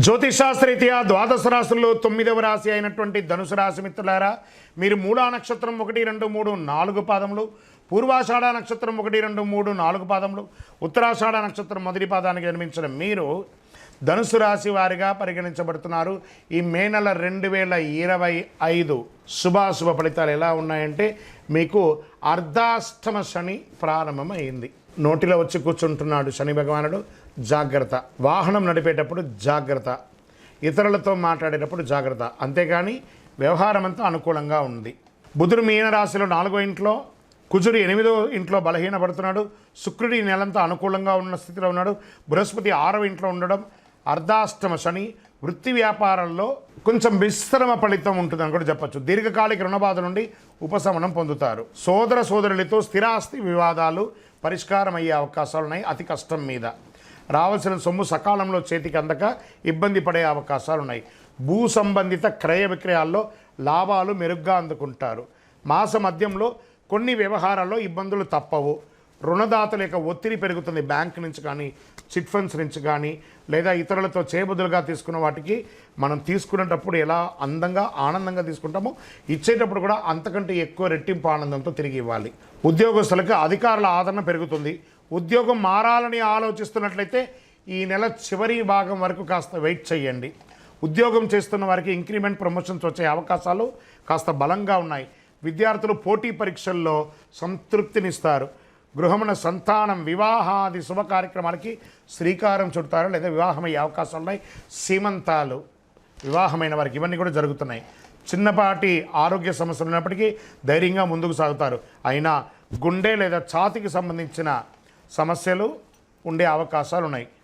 జ్యోతిషాస్త్రరీత్యా ద్వాదశ రాశుల్లో 9వ రాశి అయినటువంటి ధనుసు రాశి మిత్రులారా, మీరు మూలా నక్షత్రం 1, 2, 3, 4 పాదములు, పూర్వాషాఢ నక్షత్రం 1, 2, 3, 4 పాదములు, ఉత్తరాషాఢ నక్షత్రం మొదటి పాదానికి జన్మించిన మీరు ధనుసు రాశి వారిగా పరిగణించబడుతున్నారు. ఈ మే నెల 2025 శుభాశుభ ఫలితాలు ఎలా ఉన్నాయంటే, మీకు అర్ధాష్టమ శని ప్రారంభమైంది. నోటిలో వచ్చి కూర్చుంటున్నాడు శని భగవానుడు, జాగ్రత్త. వాహనం నడిపేటప్పుడు జాగ్రత్త, ఇతరులతో మాట్లాడేటప్పుడు జాగ్రత్త. అంతేగాని వ్యవహారం అంతా అనుకూలంగా ఉంది. బుధుడు మీనరాశిలో 4వ ఇంట్లో, కుజుడు 8వ ఇంట్లో బలహీనపడుతున్నాడు. శుక్రుడు ఈ నెలంతా అనుకూలంగా ఉన్న స్థితిలో ఉన్నాడు. బృహస్పతి 6వ ఇంట్లో ఉండడం, అర్ధాష్టమ శని. వృత్తి వ్యాపారాల్లో కొంచెం విశ్రమ ఫలితం ఉంటుందని కూడా చెప్పచ్చు. దీర్ఘకాలిక రుణబాధ నుండి ఉపశమనం పొందుతారు. సోదర సోదరులతో స్థిరాస్తి వివాదాలు పరిష్కారం అయ్యే అవకాశాలు ఉన్నాయి. అతి కష్టం మీద రావాల్సిన సొమ్ము సకాలంలో చేతికి అందక ఇబ్బంది పడే అవకాశాలు ఉన్నాయి. భూ సంబంధిత క్రయ విక్రయాల్లో లాభాలు మెరుగ్గా అందుకుంటారు. మాస మధ్యంలో కొన్ని వ్యవహారాల్లో ఇబ్బందులు తప్పవు. రుణదాతల యొక్క ఒత్తిడి పెరుగుతుంది. బ్యాంక్ నుంచి కానీ, చిట్ ఫండ్స్ నుంచి కానీ, లేదా ఇతరులతో చేబుదులుగా తీసుకున్న వాటికి మనం తీసుకునేటప్పుడు ఎలా అందంగా ఆనందంగా తీసుకుంటామో, ఇచ్చేటప్పుడు కూడా అంతకంటే ఎక్కువ రెట్టింపు ఆనందంతో తిరిగి ఇవ్వాలి. ఉద్యోగస్తులకు అధికారుల ఆదరణ పెరుగుతుంది. ఉద్యోగం మారాలని ఆలోచిస్తున్నట్లయితే ఈ నెల చివరి భాగం వరకు కాస్త వెయిట్ చేయండి. ఉద్యోగం చేస్తున్న వారికి ఇంక్రిమెంట్, ప్రమోషన్స్ వచ్చే అవకాశాలు కాస్త బలంగా ఉన్నాయి. విద్యార్థులు పోటీ పరీక్షల్లో సంతృప్తినిస్తారు. గృహమున సంతానం, వివాహాది శుభ కార్యక్రమాలకి శ్రీకారం చుడతారు, లేదా వివాహమయ్యే అవకాశాలు ఉన్నాయి. సీమంతాలు, వివాహమైన వారికి ఇవన్నీ కూడా జరుగుతున్నాయి. చిన్నపాటి ఆరోగ్య సమస్యలు ఉన్నప్పటికీ ధైర్యంగా ముందుకు సాగుతారు. అయినా గుండె లేదా ఛాతీకి సంబంధించిన సమస్యలు ఉండే అవకాశాలు ఉన్నాయి.